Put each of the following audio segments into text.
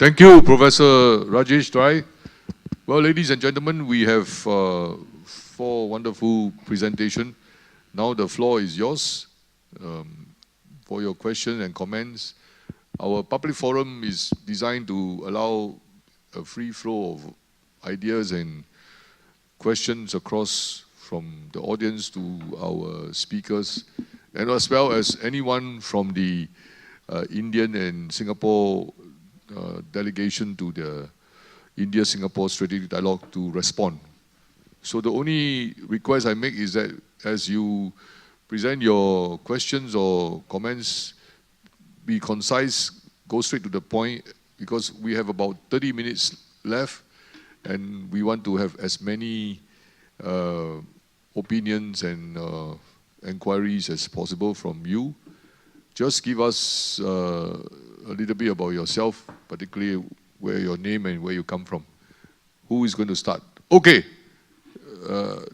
Thank you, Professor Rajesh Rai. Well, ladies and gentlemen, we have four wonderful presentations. Now the floor is yours for your questions and comments. Our public forum is designed to allow a free flow of ideas and questions across from the audience to our speakers, and as well as anyone from the Indian and Singapore delegation to the India-Singapore Strategic Dialogue to respond. So the only request I make is that as you present your questions or comments, be concise, go straight to the point, because we have about 30 minutes left, and we want to have as many opinions and inquiries as possible from you. Just give us a little bit about yourself, particularly where your name and where you come from. Who is going to start? Okay,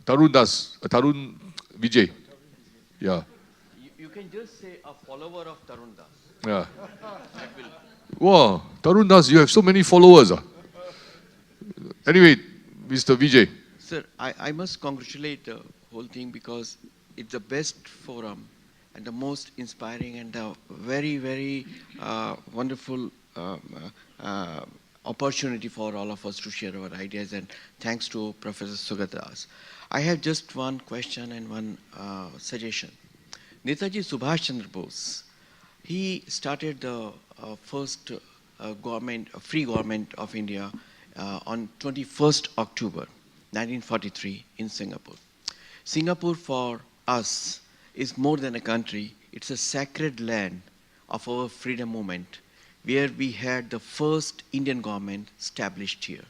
Tarun Vijay. Yeah. You can just say a follower of Tarun Das. Yeah. Wow, Tarun Das, you have so many followers. Anyway, Mr. Vijay. Sir, I must congratulate the whole thing because it's the best forum and the most inspiring and the very, very wonderful opportunity for all of us to share our ideas, and thanks to Professor Sugatas. I have just one question and one suggestion. Netaji Subhash Chandra Bose, he started the first free government of India on 21st October 1943 in Singapore. Singapore for us is more than a country, it's a sacred land of our freedom movement, where we had the first Indian government established here.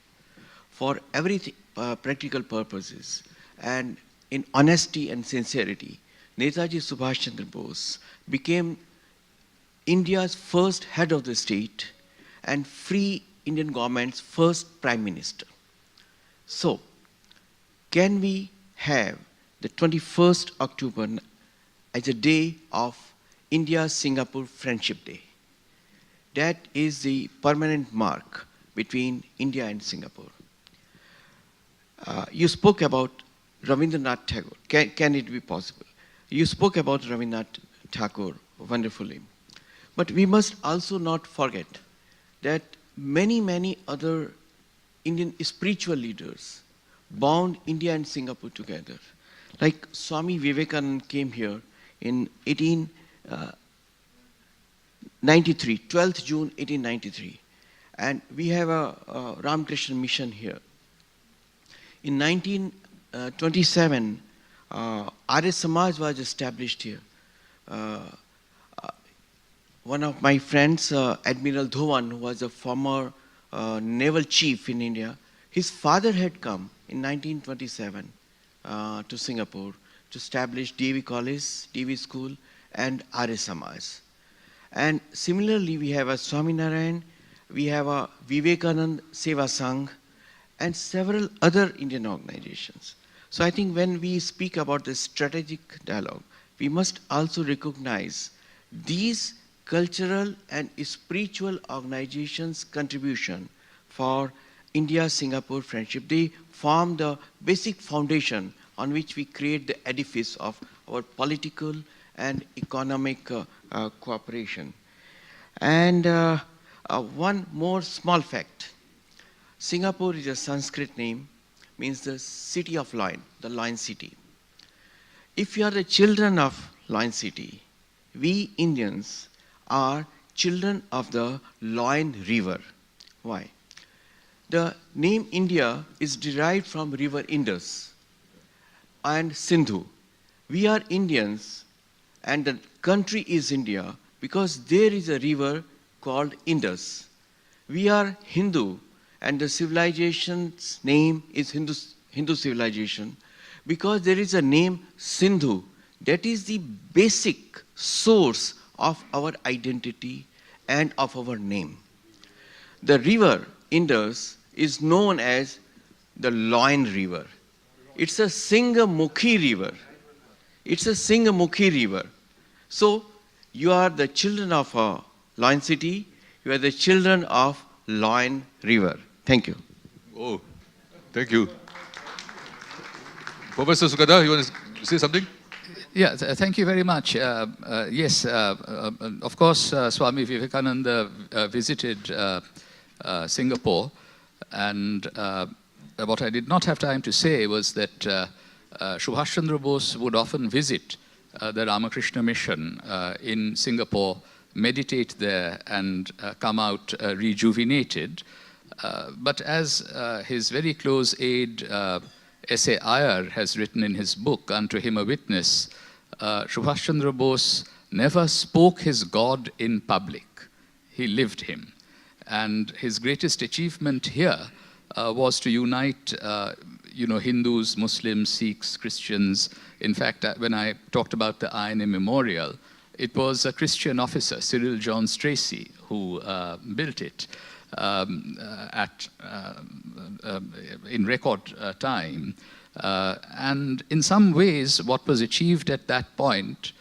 For everything, practical purposes, and in honesty and sincerity, Netaji Subhash Chandra Bose became India's first head of the state and free Indian government's first prime minister. So, can we have the 21st October as a day of India-Singapore Friendship Day? That is the permanent mark between India and Singapore. You spoke about Rabindranath Tagore. Can it be possible? You spoke about Rabindranath Tagore wonderfully. But we must also not forget that many, many other Indian spiritual leaders bound India and Singapore together. Like Swami Vivekananda came here in 1893, 12th June 1893. And we have a Ramakrishna mission here. In 1927, Arya Samaj was established here. One of my friends, Admiral Dhawan, who was a former naval chief in India, his father had come in 1927 to Singapore to establish DV College, DV School, and Arya Samaj. And similarly, we have a Swaminarayan, we have a Vivekananda Seva Sangh, and several other Indian organizations. So I think when we speak about the strategic dialogue, we must also recognize these cultural and spiritual organizations' contribution for India-Singapore Friendship. They form the basic foundation on which we create the edifice of our political and economic cooperation. And one more small fact. Singapore is a Sanskrit name, means the city of lion, the lion city. If you are the children of lion city, we Indians are children of the Lion River. Why? The name India is derived from river Indus and Sindhu. We are Indians and the country is India because there is a river called Indus. We are Hindu and the civilization's name is Hindu civilization because there is a name Sindhu. That is the basic source of our identity and of our name. The river Indus is known as the Lion River. It's a Singamukhi river. It's a Singamukhi river. So you are the children of a lion city, you are the children of Loyne River. Thank you. Oh, thank you. Professor Sukada, you want to say something? Yeah, thank you very much. Yes, of course, Swami Vivekananda visited Singapore, and what I did not have time to say was that Subhash Chandra Bose would often visit the Ramakrishna Mission in Singapore, meditate there, and come out rejuvenated. But as his very close aide, S.A. Iyer, has written in his book, Unto Him a Witness, Subhash Chandra Bose never spoke his God in public. He lived him. And his greatest achievement here was to unite Hindus, Muslims, Sikhs, Christians. In fact, when I talked about the INA Memorial, it was a Christian officer, Cyril John Stracey, who built it in record time. And in some ways, what was achieved at that point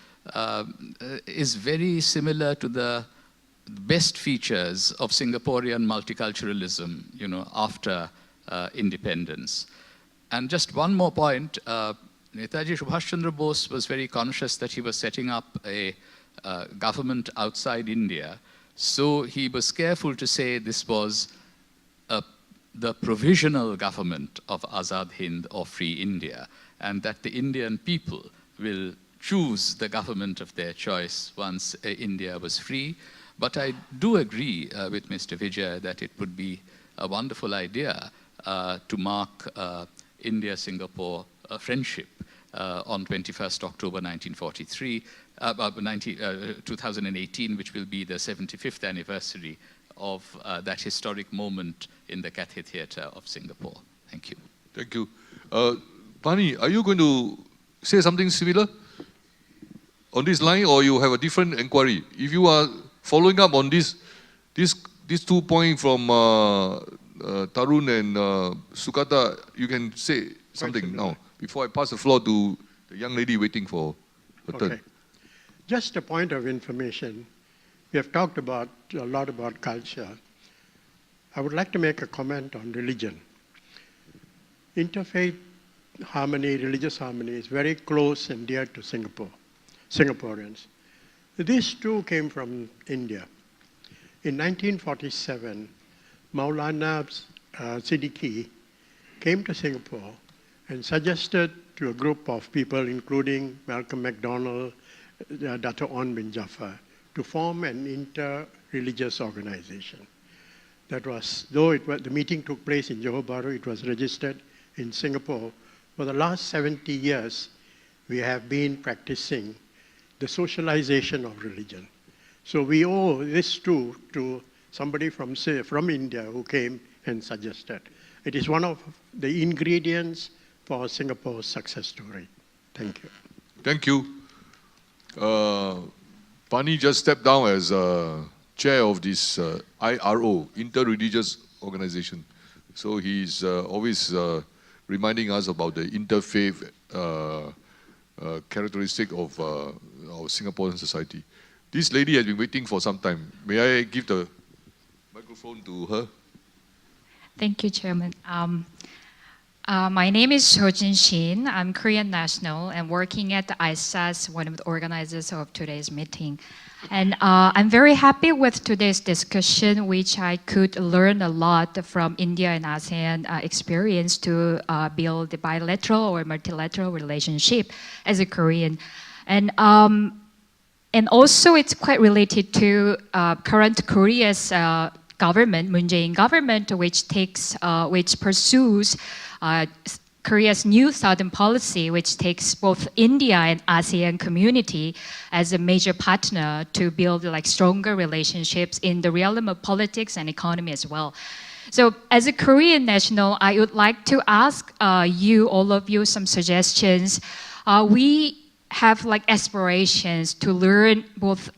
is very similar to the best features of Singaporean multiculturalism, after independence. And just one more point, Netaji Subhash Chandra Bose was very conscious that he was setting up a government outside India. So he was careful to say this was the provisional government of Azad Hind or Free India, and that the Indian people will choose the government of their choice once India was free. But I do agree with Mr. Vijay that it would be a wonderful idea to mark India-Singapore friendship on 21st October 1943, 2018, which will be the 75th anniversary of that historic moment in the Cathay Theatre of Singapore. Thank you. Thank you. Pani, are you going to say something similar on this line, or you have a different inquiry? If you are following up on these 2 points from Tarun and Sukata, you can say something now, before I pass the floor to the young lady waiting for her turn. Just a point of information. We have talked a lot about culture. I would like to make a comment on religion. Interfaith harmony, religious harmony is very close and dear to Singaporeans. These two came from India. In 1947, Maulana Siddiqui came to Singapore and suggested to a group of people, including Malcolm MacDonald, Dato' On bin Jaafar, to form an inter-religious organization. That was, the meeting took place in Johor Bahru, it was registered in Singapore. For the last 70 years, we have been practicing the socialization of religion. So we owe this too to somebody from India who came and suggested. It is one of the ingredients for Singapore's success story. Thank you. Thank you. Pani just stepped down as chair of this IRO, Inter-Religious Organization. So he's always reminding us about the interfaith characteristic of our Singaporean society. This lady has been waiting for some time. May I give the microphone to her? Thank you, Chairman. My name is Sojin Shin. I'm Korean national and working at the ISSD, one of the organizers of today's meeting. And I'm very happy with today's discussion, which I could learn a lot from India and ASEAN experience to build the bilateral or multilateral relationship as a Korean. And also it's quite related to current Korea's government, Moon Jae-in government, which pursues Korea's new southern policy, which takes both India and ASEAN community as a major partner to build stronger relationships in the realm of politics and economy as well. So as a Korean national, I would like to ask all of you, some suggestions. We have aspirations to learn both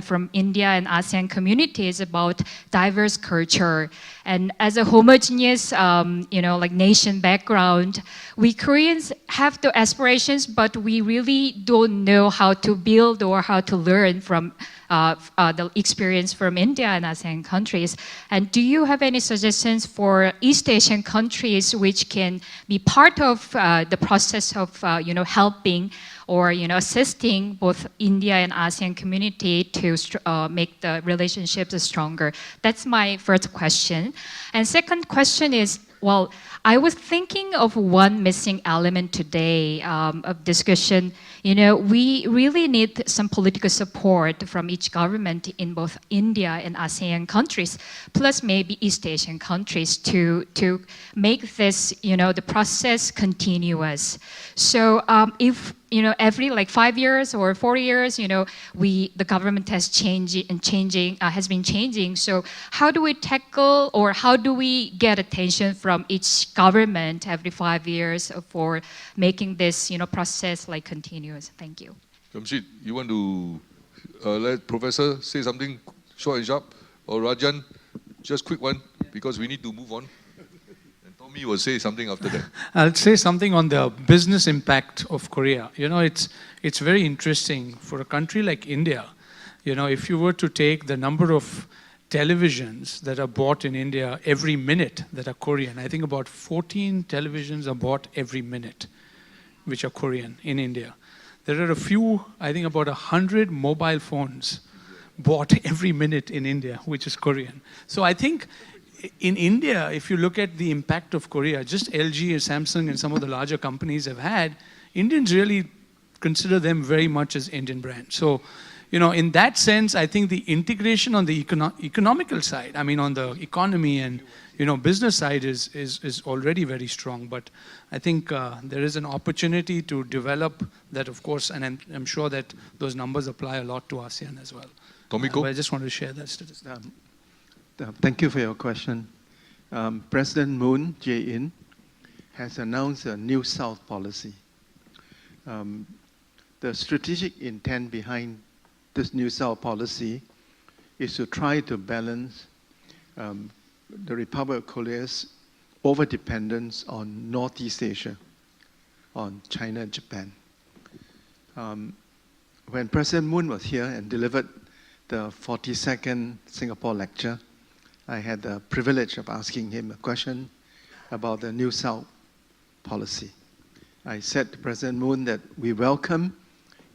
from India and ASEAN communities about diverse culture. And as a homogeneous, nation background, we Koreans have the aspirations, but we really don't know how to build or how to learn from the experience from India and ASEAN countries. And do you have any suggestions for East Asian countries which can be part of the process of helping or assisting both India and ASEAN community to make the relationships stronger? That's my first question. And second question is, well, I was thinking of one missing element today of discussion. We really need some political support from each government in both India and ASEAN countries, plus maybe East Asian countries to make this, the process continuous. So if every 5 years or 4 years, the government has has been changing. So how do we tackle, or how do we get attention from each government every 5 years for making this, process continuous? Thank you. Jamshid, you want to let Professor say something short and sharp, or Rajan, just quick one, because we need to move on. Tommy will say something after that. I'll say something on the business impact of Korea. It's very interesting for a country like India. If you were to take the number of televisions that are bought in India every minute that are Korean, I think about 14 televisions are bought every minute, which are Korean in India. There are a few, I think about 100 mobile phones bought every minute in India, which is Korean. So I think in India, if you look at the impact of Korea, just LG and Samsung and some of the larger companies have had, Indians really consider them very much as Indian brands. So, in that sense, I think the integration on the economical side, on the economy and, business side is already very strong. But I think there is an opportunity to develop that, of course, and I'm sure that those numbers apply a lot to ASEAN as well. Tomiko? I just wanted to share that statistic. Thank you for your question. President Moon Jae-in has announced a New South policy. The strategic intent behind this New South policy is to try to balance the Republic of Korea's overdependence on Northeast Asia, on China and Japan. When President Moon was here and delivered the 42nd Singapore lecture, I had the privilege of asking him a question about the New South policy. I said to President Moon that we welcome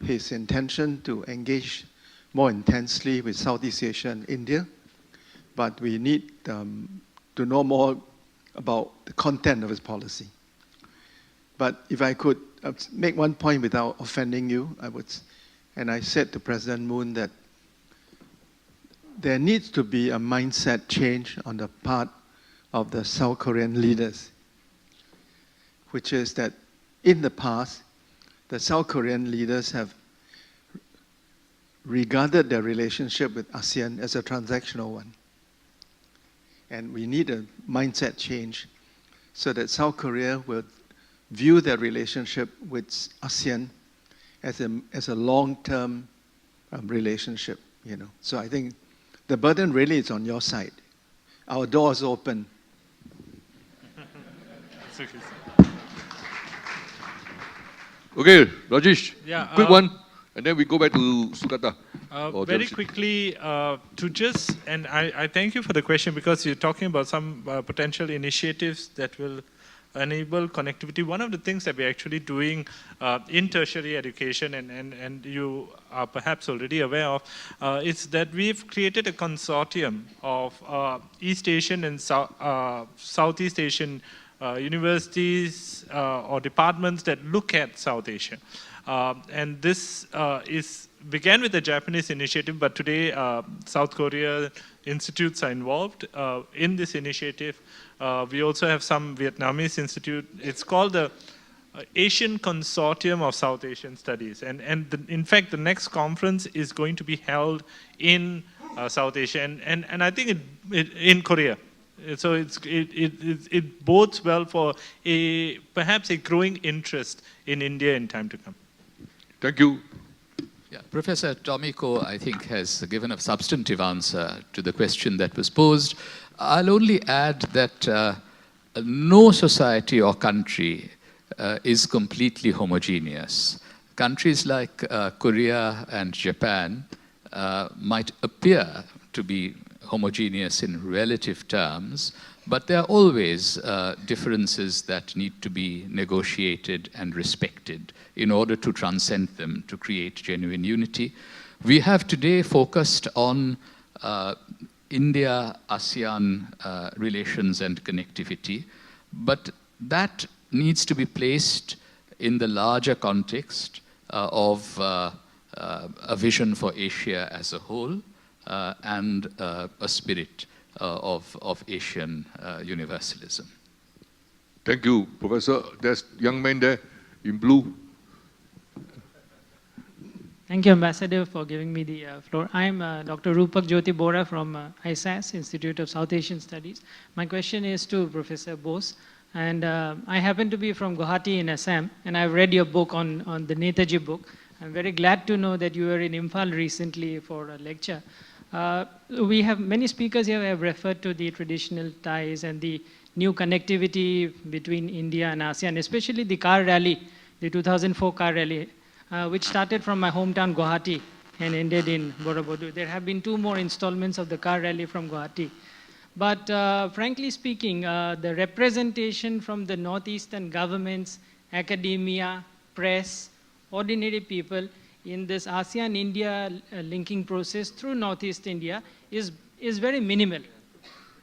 his intention to engage more intensely with Southeast Asia and India, but we need to know more about the content of his policy. But if I could make one point without offending you, and I said to President Moon that there needs to be a mindset change on the part of the South Korean leaders, which is that in the past, the South Korean leaders have regarded their relationship with ASEAN as a transactional one. And we need a mindset change so that South Korea will view their relationship with ASEAN as a long-term relationship. So I think the burden really is on your side. Our door is open. Okay, Rajesh, Yeah, quick one, and then we go back to Sukata. Very quickly, to just, and I thank you for the question, because you're talking about some potential initiatives that will enable connectivity. One of the things that we're actually doing in tertiary education, and you are perhaps already aware of, is that we've created a consortium of East Asian and Southeast Asian universities or departments that look at South Asia. And this began with the Japanese initiative, but today South Korea institutes are involved in this initiative. We also have some Vietnamese institute. It's called the Asian Consortium of South Asian Studies. And in fact, the next conference is going to be held in South Asia, and I think in Korea. So it bodes well for perhaps a growing interest in India in time to come. Thank you. Yeah, Professor Tomiko, I think, has given a substantive answer to the question that was posed. I'll only add that no society or country is completely homogeneous. Countries like Korea and Japan might appear to be homogeneous in relative terms, but there are always differences that need to be negotiated and respected in order to transcend them, to create genuine unity. We have today focused on India-ASEAN relations and connectivity, but that needs to be placed in the larger context of a vision for Asia as a whole and a spirit of Asian universalism. Thank you, Professor. There's a young man there in blue. Thank you, Ambassador, for giving me the floor. I'm Dr. Rupak Jyoti Bora from ISAS, Institute of South Asian Studies. My question is to Professor Bose. And I happen to be from Guwahati in Assam, and I've read your book on the Netaji book. I'm very glad to know that you were in Imphal recently for a lecture. We have many speakers here have referred to the traditional ties and the new connectivity between India and ASEAN, especially the car rally, the 2004 car rally, which started from my hometown Guwahati and ended in Borobudur. There have been 2 more installments of the car rally from Guwahati. But frankly speaking, the representation from the northeastern governments, academia, press, ordinary people in this ASEAN-India linking process through Northeast India is very minimal.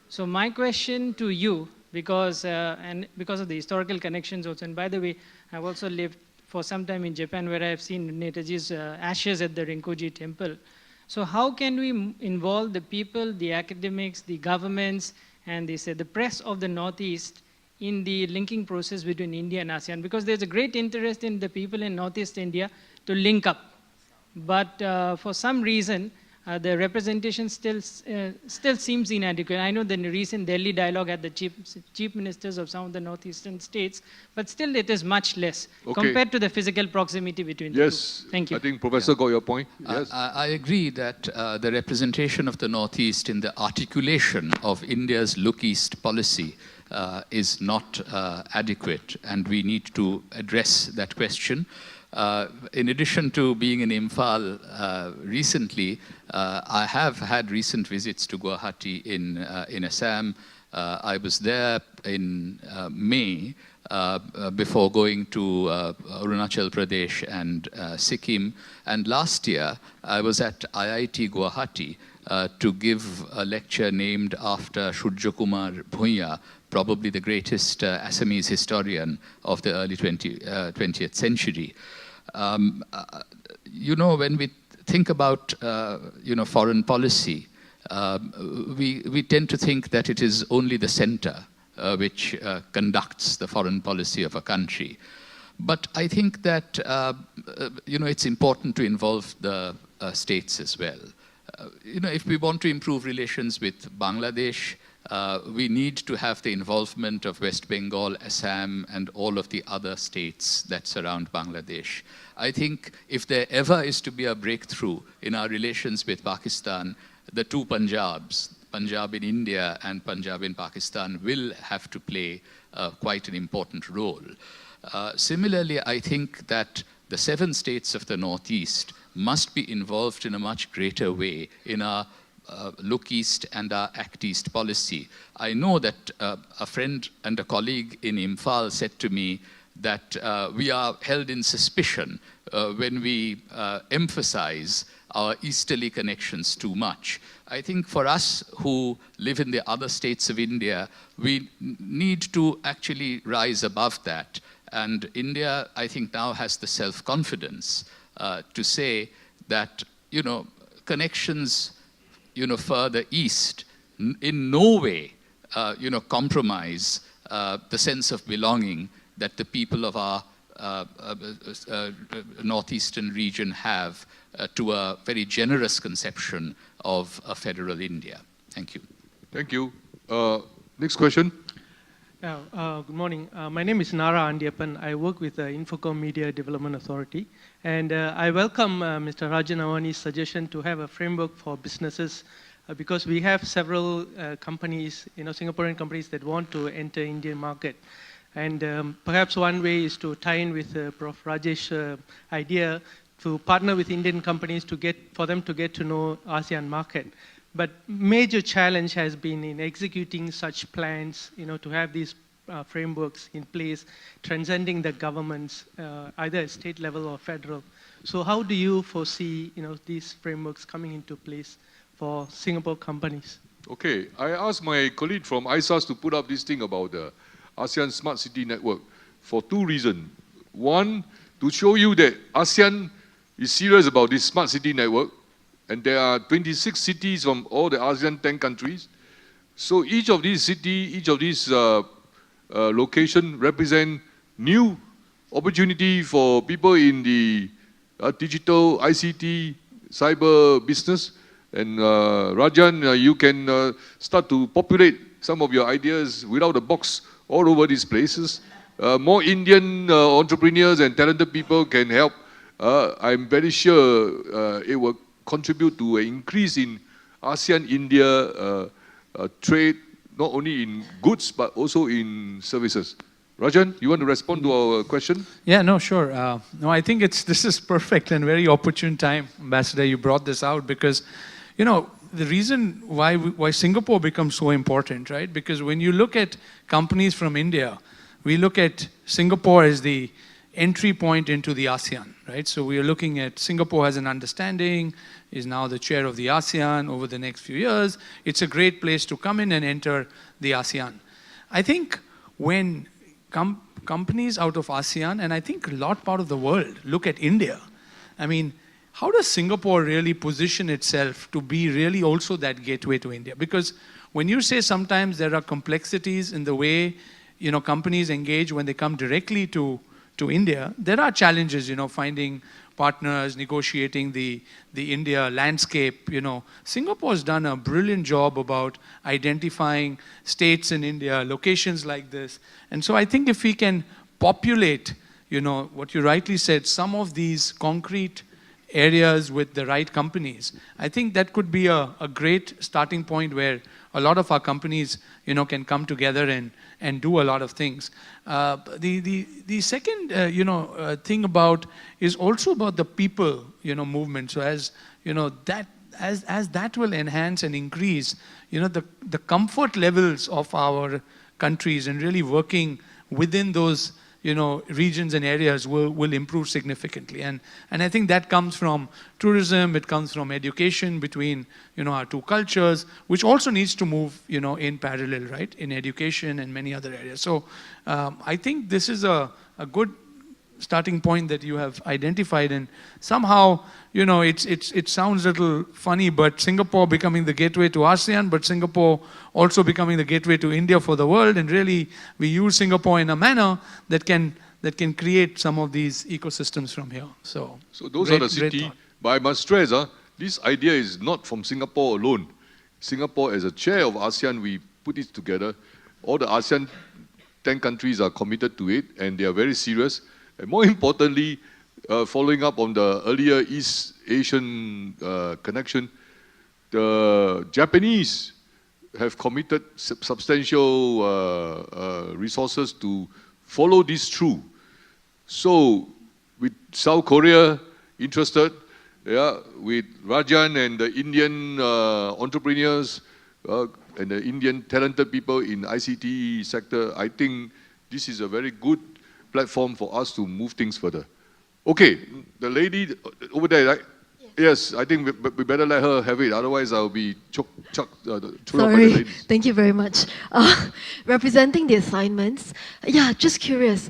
So my question to you, because of the historical connections also, and by the way, I've also lived for some time in Japan where I've seen Netaji's ashes at the Rinpoche temple. So how can we involve the people, the academics, the governments, and the press of the Northeast in the linking process between India and ASEAN? Because there's a great interest in the people in Northeast India to link up. But for some reason, the representation still seems inadequate. I know the recent Delhi dialogue had the chief ministers of some of the northeastern states, but still it is much less compared to the physical proximity between the two. Thank you. I think Professor got your point. Yes. I agree that the representation of the Northeast in the articulation of India's Look East policy is not adequate, and we need to address that question. In addition to being in Imphal recently, I have had recent visits to Guwahati in Assam. I was there in May before going to Arunachal Pradesh and Sikkim. And last year, I was at IIT Guwahati to give a lecture named after Shurja Kumar Bhuiya, probably the greatest Assamese historian of the early 20th century. You know, when we think about, foreign policy, we tend to think that it is only the center which conducts the foreign policy of a country. But I think that, it's important to involve the states as well. If we want to improve relations with Bangladesh, we need to have the involvement of West Bengal, Assam, and all of the other states that surround Bangladesh. I think if there ever is to be a breakthrough in our relations with Pakistan, the 2 Punjabs, Punjab in India and Punjab in Pakistan, will have to play quite an important role. Similarly, I think that the 7 states of the Northeast must be involved in a much greater way in our Look East and our Act East policy. I know that a friend and a colleague in Imphal said to me that we are held in suspicion when we emphasize our easterly connections too much. I think for us who live in the other states of India, we need to actually rise above that. And India, I think, now has the self-confidence to say that, connections, further east in no way, compromise the sense of belonging that the people of our northeastern region have to a very generous conception of a federal India. Thank you. Thank you. Next question. Good morning. My name is Nara Andiappan. I work with the Infocom Media Development Authority. And I welcome Mr. Rajan Awani's suggestion to have a framework for businesses because we have several companies, Singaporean companies that want to enter Indian market. And perhaps one way is to tie in with Prof. Rajesh's idea to partner with Indian companies for them to get to know ASEAN market. But major challenge has been in executing such plans, to have these frameworks in place, transcending the governments, either at state level or federal. So how do you foresee, these frameworks coming into place for Singapore companies? Okay, I asked my colleague from ISAS to put up this thing about the ASEAN Smart City Network for two reasons. One, to show you that ASEAN is serious about this Smart City Network, and there are 26 cities from all the ASEAN 10 countries. So each of these cities, each of these locations represent new opportunity for people in the digital, ICT, cyber business. And Rajan, you can start to populate some of your ideas without a box all over these places. More Indian entrepreneurs and talented people can help. I'm very sure it will contribute to an increase in ASEAN-India trade, not only in goods, but also in services. Rajan, you want to respond to our question? Yeah, no, sure. No, I think this is perfect and very opportune time, Ambassador, you brought this out because, the reason why Singapore becomes so important, right? Because when you look at companies from India, we look at Singapore as the entry point into the ASEAN, right? So we are looking at Singapore has an understanding, is now the chair of the ASEAN over the next few years. It's a great place to come in and enter the ASEAN. I think when companies out of ASEAN, and I think a lot part of the world, look at India, I mean, how does Singapore really position itself to be really also that gateway to India? Because when you say sometimes there are complexities in the way, companies engage when they come directly to India, there are challenges, finding partners, negotiating the India landscape. Singapore's done a brilliant job about identifying states in India, locations like this. And so I think if we can populate, what you rightly said, some of these concrete areas with the right companies, I think that could be a great starting point where a lot of our companies, can come together and do a lot of things. The second, thing about is also about the people, movement. So as that will enhance and increase, the comfort levels of our countries and really working within those, regions and areas will improve significantly. And I think that comes from tourism, it comes from education between, our two cultures, which also needs to move, in parallel, right, in education and many other areas. So I think this is a good starting point that you have identified, and somehow, it sounds a little funny, but Singapore becoming the gateway to ASEAN, but Singapore also becoming the gateway to India for the world, and really we use Singapore in a manner that can create some of these ecosystems from here. So those are the cities, but I must stress, this idea is not from Singapore alone. Singapore, as a chair of ASEAN, we put it together. All the ASEAN 10 countries are committed to it, and they are very serious. And more importantly, following up on the earlier East Asian connection, the Japanese have committed substantial resources to follow this through. So, with South Korea interested, with Rajan and the Indian entrepreneurs and the Indian talented people in ICT sector, I think this is a very good platform for us to move things further. Okay, the lady over there, right? Yes, I think we better let her have it. Otherwise, I'll be choked up by the ladies. Thank you very much. Representing the assignments, just curious.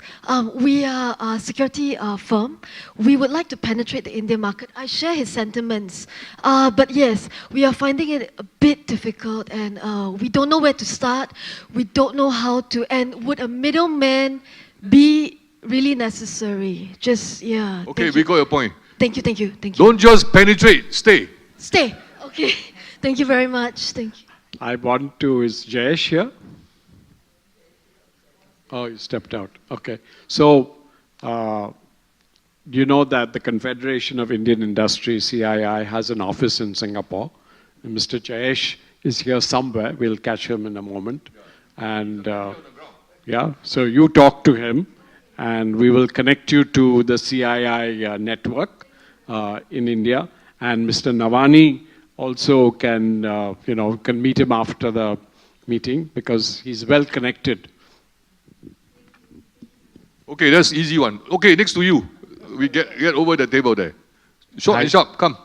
We are a security firm. We would like to penetrate the Indian market. I share his sentiments. But yes, we are finding it a bit difficult, and we don't know where to start. We don't know how to. And would a middleman be really necessary? Okay, we got your point. Thank you. Don't just penetrate, stay. Stay. Okay. Thank you very much. Thank you. Is Jayesh here? Oh, you stepped out. Okay. So, you know that the Confederation of Indian Industry, CII, has an office in Singapore. And Mr. Jayesh is here somewhere. We'll catch him in a moment. And so you talk to him, and we will connect you to the CII network. in India. And Mr. Navani also can, can meet him after the meeting because he's well connected. Okay, that's easy one. Okay, next to you. We get over the table there. Short and sharp, come.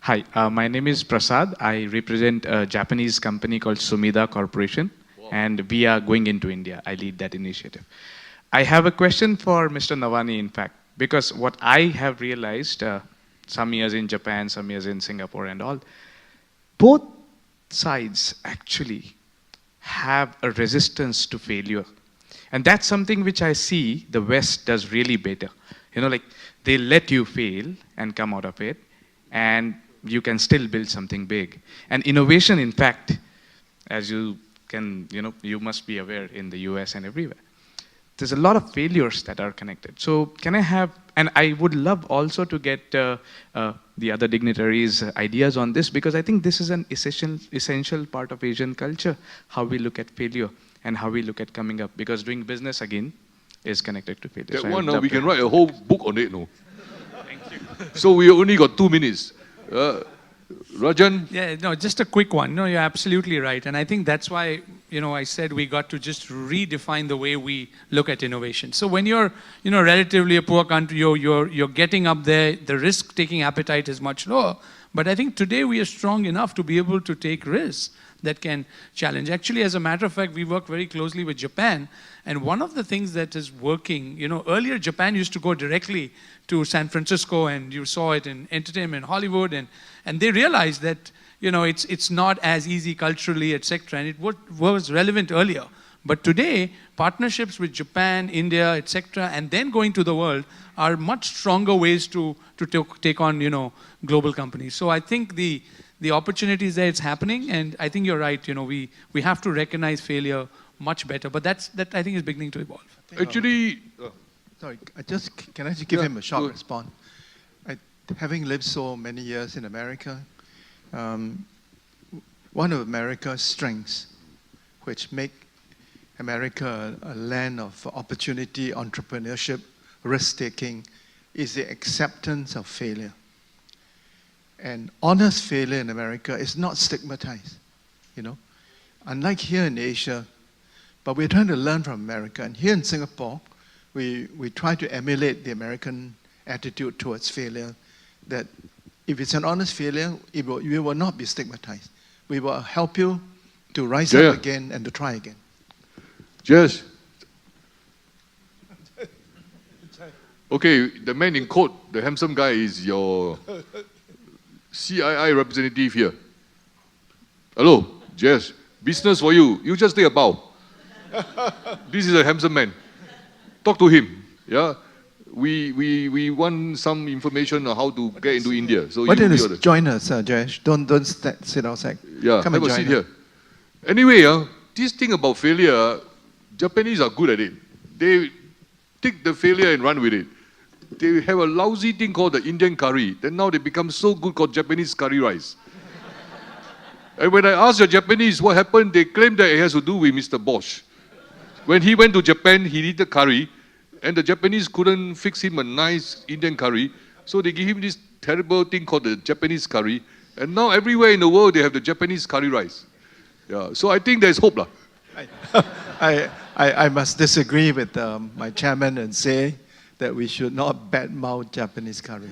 Hi, my name is Prasad. I represent a Japanese company called Sumida Corporation, and we are going into India. I lead that initiative. I have a question for Mr. Navani, in fact, because what I have realized, some years in Japan, some years in Singapore and all, both sides actually have a resistance to failure. And that's something which I see the West does really better. Like they let you fail and come out of it, and you can still build something big. And innovation, in fact, as you can, you must be aware in the US and everywhere, there's a lot of failures that are connected. So can I have, and I would love also to get the other dignitaries' ideas on this, because I think this is an essential part of Asian culture, how we look at failure and how we look at coming up, because doing business, again, is connected to failure. That so one, we can write a whole book on it, no? Thank you. So we only got 2 minutes. Rajan? Yeah, no, just a quick one. No, you're absolutely right. And I think that's why, I said we got to just redefine the way we look at innovation. So when you're, relatively a poor country, you're getting up there, the risk-taking appetite is much lower. But I think today we are strong enough to be able to take risks that can challenge. Actually, as a matter of fact, we work very closely with Japan. And one of the things that is working, earlier Japan used to go directly to San Francisco, and you saw it in entertainment, Hollywood, and they realized that, it's not as easy culturally, etc. And it was relevant earlier. But today, partnerships with Japan, India, etc., and then going to the world are much stronger ways to take on, global companies. So I think the opportunities there, it's happening, and I think you're right. We have to recognize failure much better. But that I think is beginning to evolve. Actually, sorry, can I just give him a short response? Having lived so many years in America, one of America's strengths, which make America a land of opportunity, entrepreneurship, risk-taking, is the acceptance of failure. And honest failure in America is not stigmatized, Unlike here in Asia, but we're trying to learn from America. And here in Singapore, we try to emulate the American attitude towards failure, that if it's an honest failure, you will not be stigmatized. We will help you to rise up again and to try again. Yes. Okay, the man in coat, the handsome guy, is your CII representative here. Hello, Jess. Business for you. You just take a bow. This is a handsome man. Talk to him. Yeah. We want some information on how to get into India. So why don't you join us, Jayesh? Don't sit outside. Yeah, come and join here. Anyway, this thing about failure, Japanese are good at it. They take the failure and run with it. They have a lousy thing called the Indian curry. Then now they become so good called Japanese curry rice. And when I asked the Japanese what happened, they claim that it has to do with Mr. Bosch. When he went to Japan, he needed curry, and the Japanese couldn't fix him a nice Indian curry, so they give him this terrible thing called the Japanese curry, and now everywhere in the world they have the Japanese curry rice. Yeah, so I think there's hope. I must disagree with my chairman and say that we should not badmouth Japanese curry.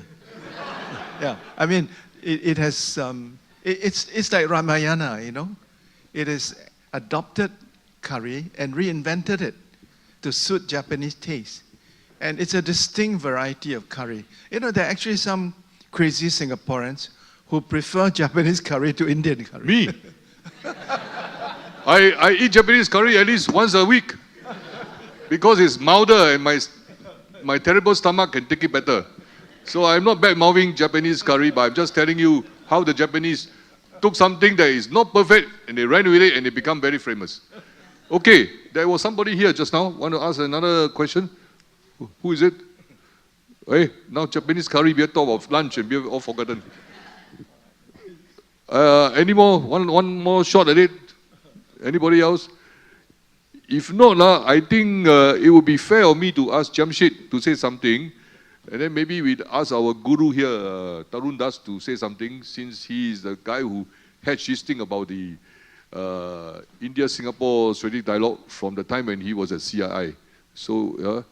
Yeah, I mean, it has, it's like Ramayana, It is adopted curry and reinvented it to suit Japanese taste. And it's a distinct variety of curry. There are actually some crazy Singaporeans who prefer Japanese curry to Indian curry. Me? I eat Japanese curry at least once a week because it's milder and my terrible stomach can take it better. So I'm not bad-mouthing Japanese curry, but I'm just telling you how the Japanese took something that is not perfect and they ran with it and they become very famous. Okay, there was somebody here just now. Want to ask another question? Who is it? Hey, now Japanese curry, we are talking of lunch and we have all forgotten. Any more? One more shot at it? Anybody else? If not, I think it would be fair of me to ask Jamshid to say something. And then maybe we'd ask our guru here, Tarun Das, to say something, since he is the guy who hatched this thing about the India-Singapore strategic dialogue from the time when he was at CII. So,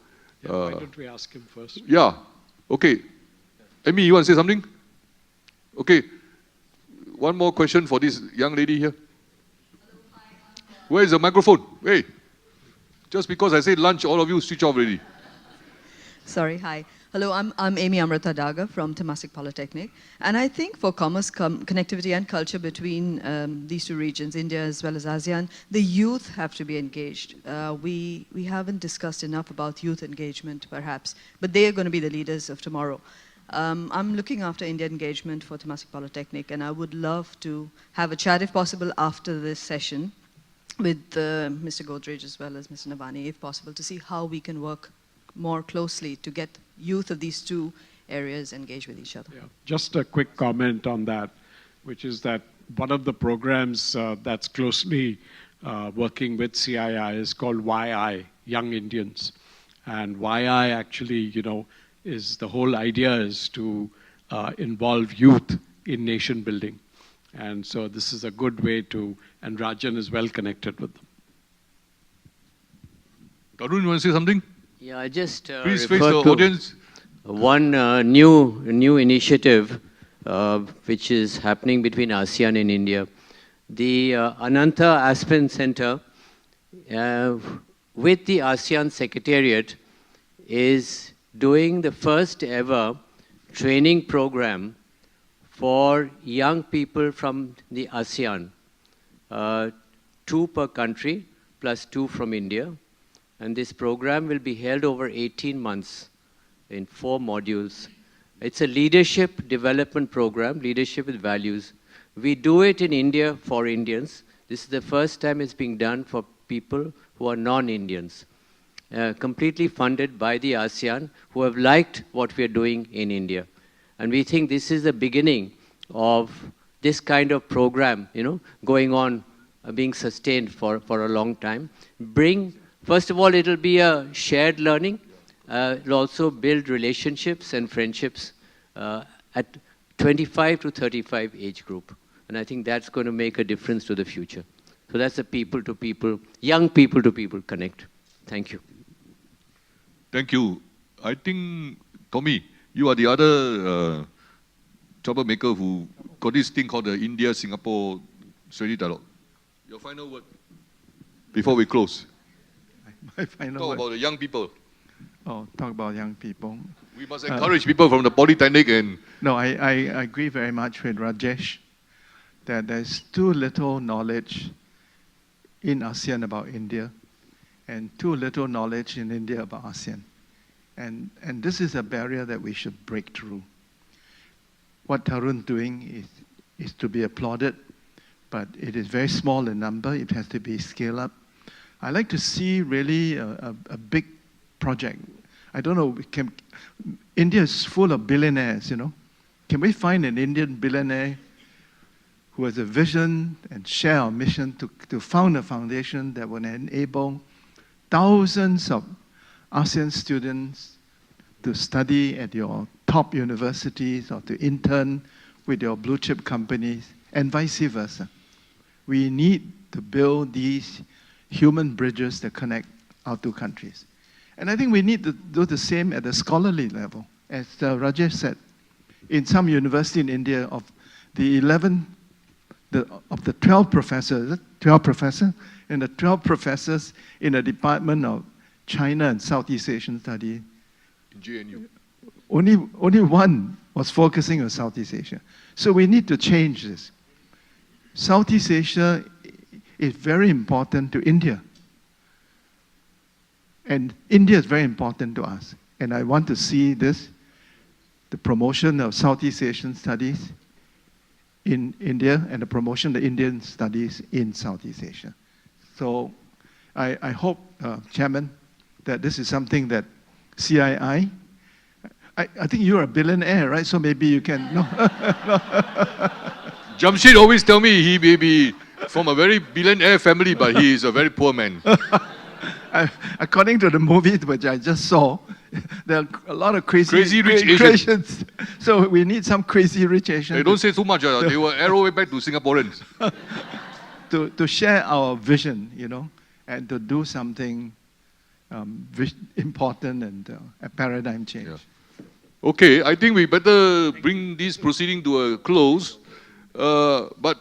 why don't we ask him first? Yeah. Okay. Amy, you want to say something? Okay. One more question for this young lady here. Where is the microphone? Hey. Just because I said lunch, all of you switch off already. Sorry, hi. Hello, I'm Amy Amrita Daga from Temasek Polytechnic. And I think for commerce, connectivity and culture between these two regions, India as well as ASEAN, the youth have to be engaged. We haven't discussed enough about youth engagement, perhaps, but they are going to be the leaders of tomorrow. I'm looking after India engagement for Temasek Polytechnic, and I would love to have a chat, if possible, after this session with Mr. Godrej as well as Mr. Navani, if possible, to see how we can work more closely to get youth of these two areas engaged with each other. Yeah. Just a quick comment on that, which is that one of the programs that's closely working with CII is called YI, Young Indians. And YI actually, is the whole idea is to involve youth in nation building. And so this is a good way to, and Rajan is well connected with them. Tarun, you want to say something? Yeah, I just Please face the audience. One new initiative which is happening between ASEAN and India. The Ananta Aspen Center with the ASEAN Secretariat is doing the first ever training program for young people from the ASEAN, 2 per country plus 2 from India. And this program will be held over 18 months in 4 modules. It's a leadership development program, leadership with values. We do it in India for Indians. This is the first time it's being done for people who are non-Indians. Completely funded by the ASEAN, who have liked what we are doing in India. And we think this is the beginning of this kind of program, going on, being sustained for a long time. First of all, it'll be a shared learning. It'll also build relationships and friendships at 25 to 35 age group. And I think that's going to make a difference to the future. So that's a people-to-people, young people-to-people connect. Thank you. Thank you. I think, Tommy, you are the other troublemaker who got this thing called the India-Singapore strategic dialogue. Your final word before we close. My final Talk word. about the young people. Oh, talk about young people. We must encourage people from the Polytechnic and... No, I agree very much with Rajesh that there's too little knowledge in ASEAN about India and too little knowledge in India about ASEAN. And this is a barrier that we should break through. What Tarun's doing is to be applauded, but it is very small in number. It has to be scaled up. I like to see really a big project. I don't know, India is full of billionaires, Can we find an Indian billionaire who has a vision and share our mission to found a foundation that will enable thousands of ASEAN students to study at your top universities or to intern with your blue chip companies and vice versa. We need to build these human bridges that connect our 2 countries. And I think we need to do the same at the scholarly level. As Rajesh said, in some university in India, of the 12 professors, 12 professors, and the 12 professors in the Department of China and Southeast Asian Studies, in GNU. Only 1 was focusing on Southeast Asia. So we need to change this. Southeast Asia is very important to India. And India is very important to us. And I want to see this, the promotion of Southeast Asian studies in India and the promotion of Indian studies in Southeast Asia. So I hope, Chairman, that this is something that CII, I think you're a billionaire, right? So maybe you can, no. Jamshid always tell me he may be from a very billionaire family, but he is a very poor man. According to the movie which I just saw, there are a lot of crazy rich Asians. So we need some crazy rich Asians. They don't say too much. They will arrow it back to Singaporeans. to share our vision, and to do something important and a paradigm change. Yeah. Okay, I think we better bring this proceeding to a close. But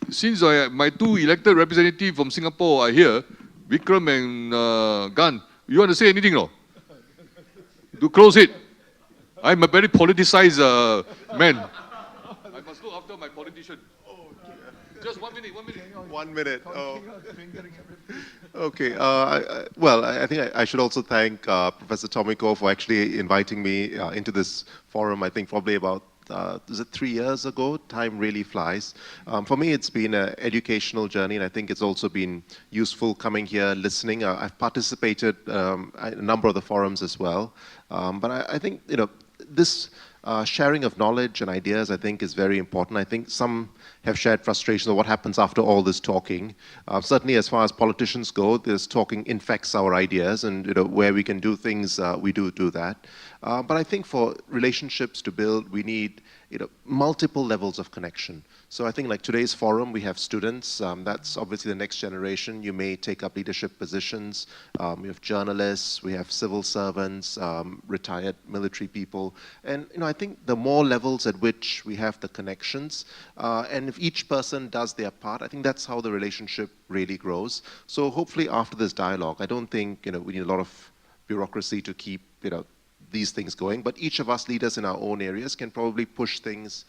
since my two elected representatives from Singapore are here, Vikram and Gan, you want to say anything, no? To close it. I'm a very politicized man. I must look after my politician. Just 1 minute, 1 minute. 1 minute. Oh. Okay. I think I should also thank Professor Tomiko for actually inviting me into this forum. I think probably about, is it 3 years ago? Time really flies. For me, it's been an educational journey, and I think it's also been useful coming here, listening. I've participated in a number of the forums as well. But I think, this sharing of knowledge and ideas, I think, is very important. I think some have shared frustration of what happens after all this talking. Certainly, as far as politicians go, this talking infects our ideas, and where we can do things, we do that. But I think for relationships to build, we need multiple levels of connection. So I think like today's forum, we have students. That's obviously the next generation. You may take up leadership positions. We have journalists. We have civil servants, retired military people. And I think the more levels at which we have the connections, and if each person does their part, I think that's how the relationship really grows. So hopefully after this dialogue, I don't think we need a lot of bureaucracy to keep these things going, but each of us leaders in our own areas can probably push things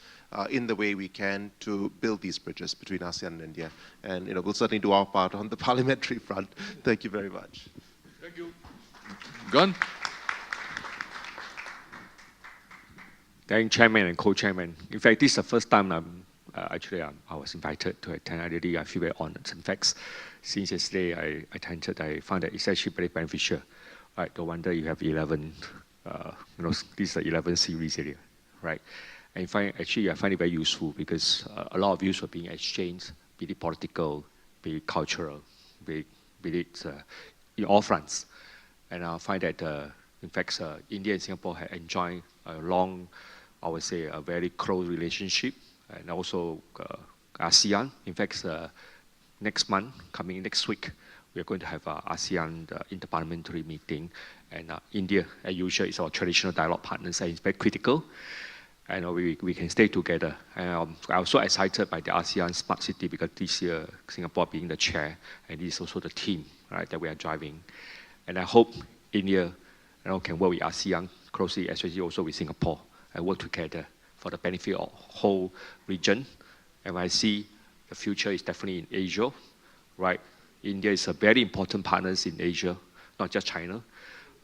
in the way we can to build these bridges between ASEAN and India. And we'll certainly do our part on the parliamentary front. Thank you very much. Thank you. Gun? Thank Chairman and Co-Chairman. In fact, this is the first time I was invited to attend. I feel very honored. In fact, since yesterday I attended, I found that it's actually very beneficial. Right? No wonder you have 11. This is the 11 series area, right? And I find it very useful because a lot of views are being exchanged, be it political, be it cultural, be it in all fronts. And I find that, in fact, India and Singapore have enjoyed a long, I would say, a very close relationship, and also ASEAN. In fact, next week, we are going to have an ASEAN interparliamentary meeting. And India, as usual, is our traditional dialogue partners, and it's very critical. And we can stay together. And I'm also excited by the ASEAN Smart City because this year, Singapore being the chair, and this is also the team, right, that we are driving. And I hope India can work with ASEAN closely, especially also with Singapore, and work together for the benefit of the whole region. And I see the future is definitely in Asia, right? India is a very important partner in Asia, not just China.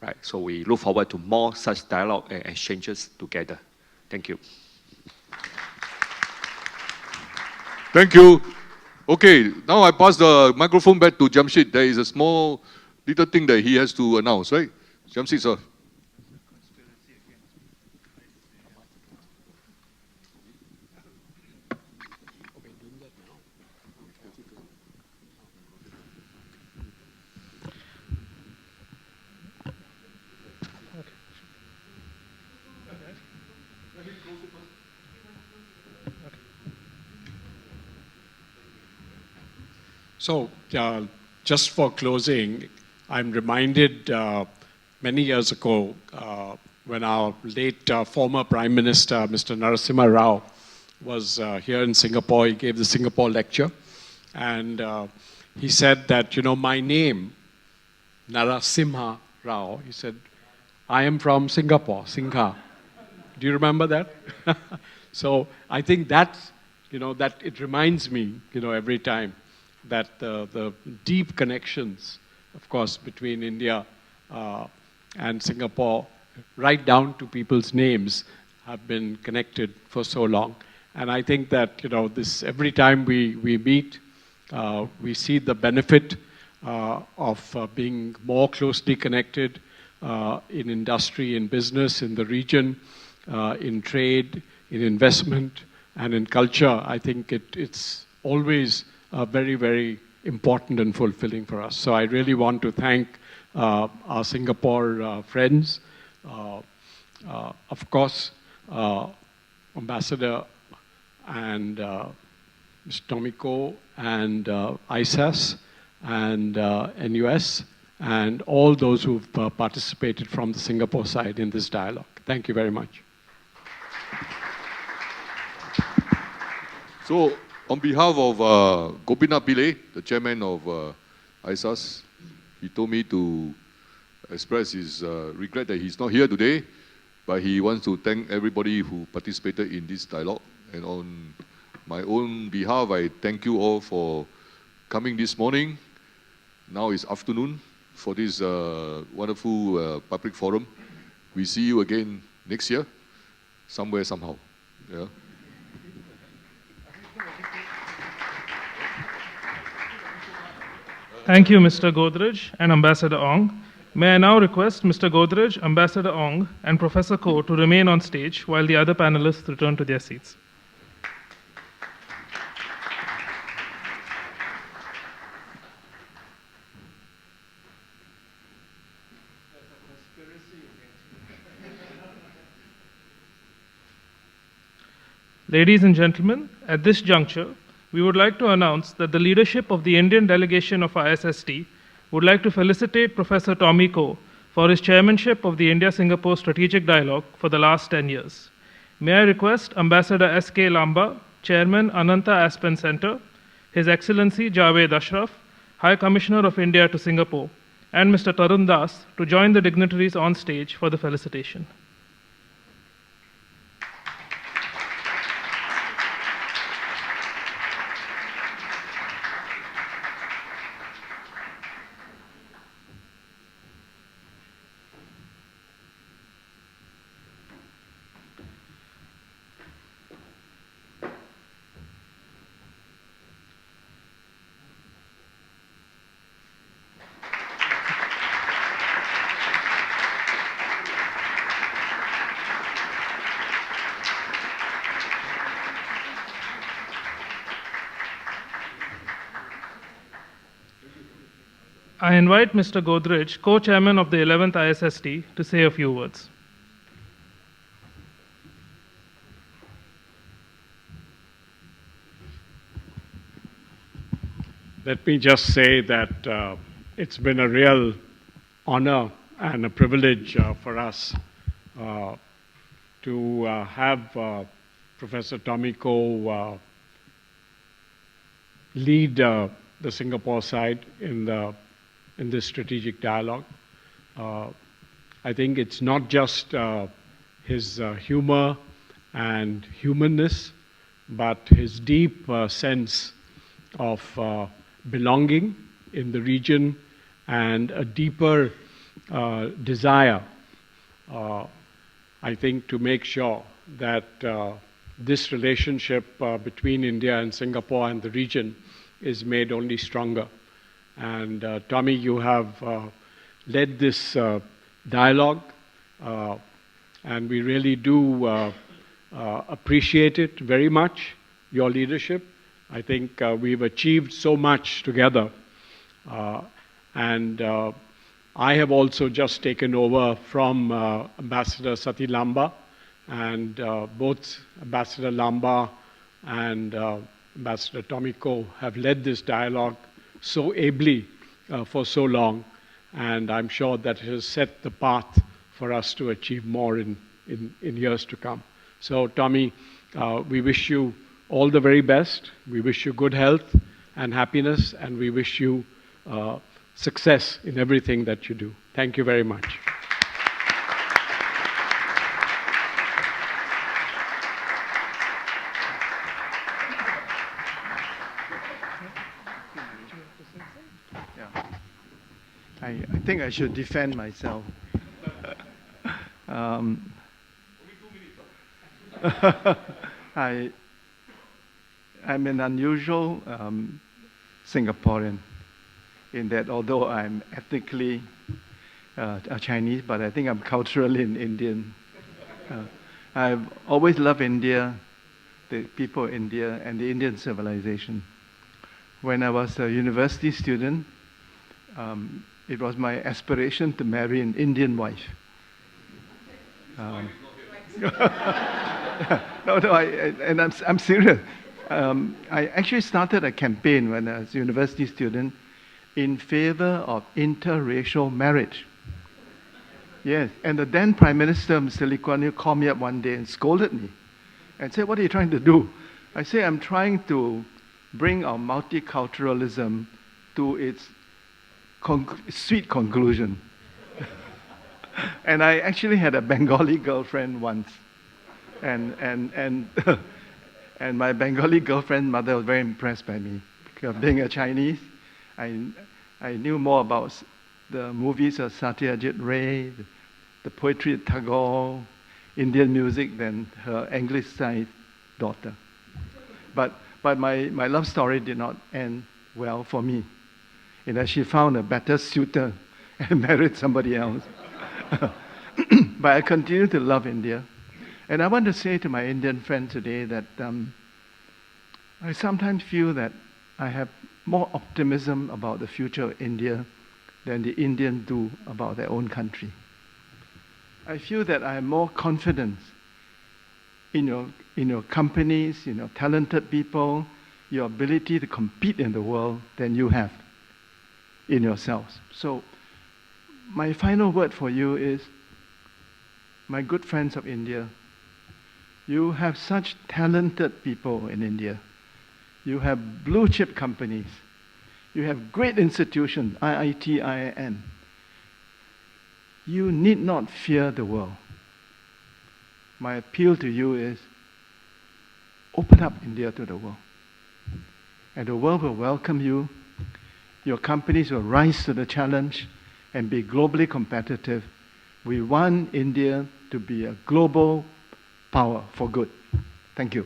Right, so we look forward to more such dialogue and exchanges together. Thank you. Thank you. Okay, now I pass the microphone back to Jamshid. There is a small little thing that he has to announce, right? Jamshid, sir. So, just for closing, I'm reminded many years ago when our late former Prime Minister, Mr. Narasimha Rao, was here in Singapore. He gave the Singapore lecture. And he said that, my name, Narasimha Rao, he said, I am from Singapore, Singha. Do you remember that? So I think that's, that it reminds me, every time that the deep connections, of course, between India and Singapore, right down to people's names, have been connected for so long. And I think that, this every time we meet, we see the benefit of being more closely connected in industry, in business, in the region, in trade, in investment, and in culture. I think it's always very, very important and fulfilling for us. So I really want to thank our Singapore friends Of course, Ambassador and Mr. Tomiko and ISAS and NUS and all those who've participated from the Singapore side in this dialogue. Thank you very much. So, on behalf of Gopinath Pillai, the chairman of ISAS, he told me to express his regret that he's not here today, but he wants to thank everybody who participated in this dialogue. And on my own behalf, I thank you all for coming this morning. Now it's afternoon for this wonderful public forum. We see you again next year, somewhere, somehow. Yeah. Thank you, Mr. Godrej and Ambassador Ong. May I now request Mr. Godrej, Ambassador Ong, and Professor Ko to remain on stage while the other panelists return to their seats. Ladies and gentlemen, at this juncture, we would like to announce that the leadership of the Indian delegation of ISSD would like to felicitate Professor Tommy Ko for his chairmanship of the India-Singapore Strategic Dialogue for the last 10 years. May I request Ambassador S.K. Lamba, Chairman, Ananta Aspen Center, His Excellency Javed Ashraf, High Commissioner of India to Singapore, and Mr. Tarun Das to join the dignitaries on stage for the felicitation. I invite Mr. Godrej, co-chairman of the 11th ISSD, to say a few words. Let me just say that it's been a real honor and a privilege for us to have Professor Tomiko lead the Singapore side in this strategic dialogue. I think it's not just his humor and humanness, but his deep sense of belonging in the region and a deeper desire, I think, to make sure that this relationship between India and Singapore and the region is made only stronger. And Tommy, you have led this dialogue, and we really do appreciate it very much, your leadership. I think we've achieved so much together. And I have also just taken over from Ambassador Sati Lamba, and both Ambassador Lamba and Ambassador Tomiko have led this dialogue so ably for so long, and I'm sure that it has set the path for us to achieve more in years to come. So, Tommy, we wish you all the very best. We wish you good health and happiness, and we wish you success in everything that you do. Thank you very much. I think I should defend myself. I'm an unusual Singaporean in that although I'm ethnically a Chinese, but I think I'm culturally an Indian. I've always loved India, the people of India, and the Indian civilization. When I was a university student, it was my aspiration to marry an Indian wife. No, I'm serious. I actually started a campaign when I was a university student in favor of interracial marriage. Yes, and the then Prime Minister, Mr. Lee Kuan Yew, called me up one day and scolded me and said, "What are you trying to do?" I say, "I'm trying to bring our multiculturalism to its sweet conclusion." And I actually had a Bengali girlfriend once. And and my Bengali girlfriend's mother was very impressed by me. Because being a Chinese, I knew more about the movies of Satyajit Ray, the poetry of Tagore, Indian music than her English-sized daughter. But my love story did not end well for me. In that she found a better suitor and married somebody else. But I continue to love India. And I want to say to my Indian friends today that I sometimes feel that I have more optimism about the future of India than the Indians do about their own country. I feel that I have more confidence in your companies, in your talented people, your ability to compete in the world than you have in yourselves. So my final word for you is, my good friends of India, you have such talented people in India. You have blue chip companies. You have great institutions, IIT, IIN. You need not fear the world. My appeal to you is, open up India to the world. And the world will welcome you. Your companies will rise to the challenge and be globally competitive. We want India to be a global power for good. Thank you.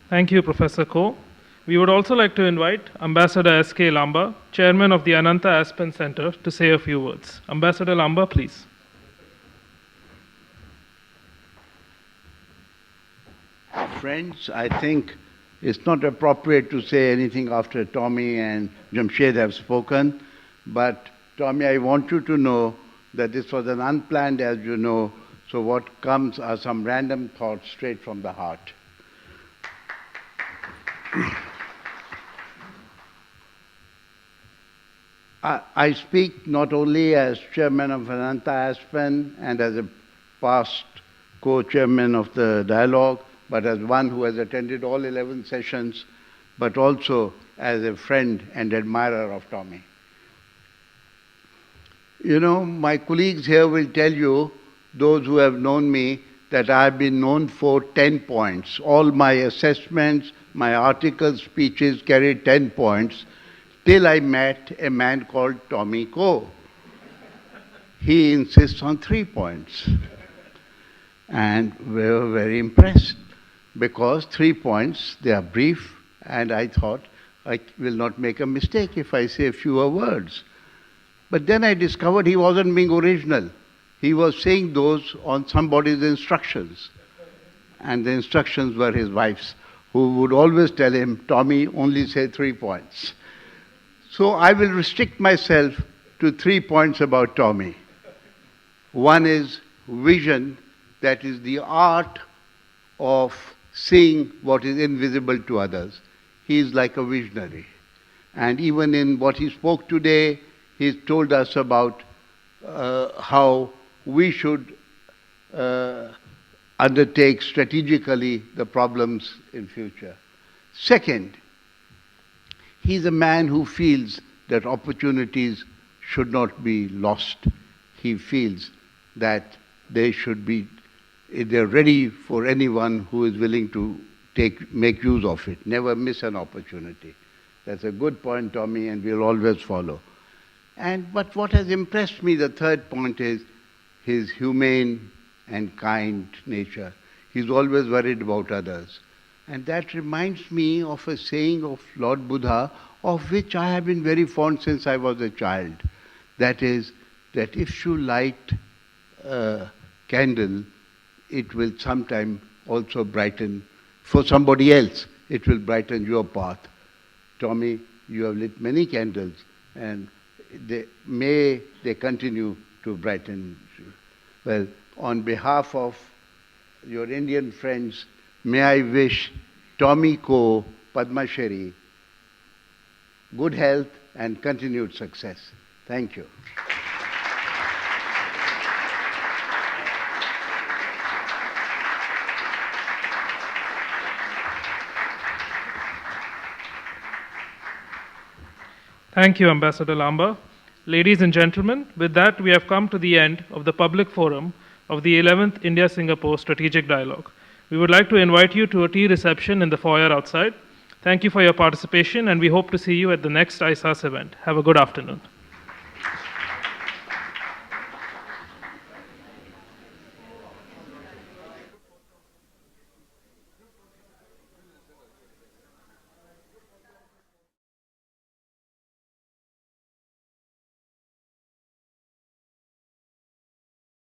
Thank you, Professor Ko. We would also like to invite Ambassador S.K. Lamba, Chairman of the Ananta Aspen Center, to say a few words. Ambassador Lamba, please. Friends, I think it's not appropriate to say anything after Tommy and Jamshed have spoken, but Tommy, I want you to know that this was an unplanned, as you know, so what comes are some random thoughts straight from the heart. I speak not only as chairman of Ananta Aspen and as a past co-chairman of the dialogue, but as one who has attended all 11 sessions, but also as a friend and admirer of Tommy. You know, my colleagues here will tell you, those who have known me, that I have been known for 10 points. All my assessments, my articles, speeches carried 10 points, till I met a man called Tommy Ko. He insists on 3 points. And we were very impressed, because 3 points, they are brief, and I thought I will not make a mistake if I say fewer words. But then I discovered he wasn't being original. He was saying those on somebody's instructions. And the instructions were his wife's, who would always tell him, Tommy, only say 3 points. So I will restrict myself to 3 points about Tommy. One is vision, that is the art of seeing what is invisible to others. He is like a visionary. And even in what he spoke today, he told us about how we should undertake strategically the problems in future. Second, he's a man who feels that opportunities should not be lost. He feels that they should be, they're ready for anyone who is willing to make use of it. Never miss an opportunity. That's a good point, Tommy, and we'll always follow. But what has impressed me, the third point, is his humane and kind nature. He's always worried about others. And that reminds me of a saying of Lord Buddha, of which I have been very fond since I was a child. That is, that if you light a candle it will sometime also brighten, for somebody else, it will brighten your path. Tommy, you have lit many candles, and may they continue to brighten you. Well, on behalf of your Indian friends, may I wish Tommy Ko Padma Shri good health and continued success. Thank you. Thank you, Ambassador Lamba. Ladies and gentlemen, with that, we have come to the end of the public forum of the 11th India-Singapore Strategic Dialogue. We would like to invite you to a tea reception in the foyer outside. Thank you for your participation, and we hope to see you at the next ISAS event. Have a good afternoon.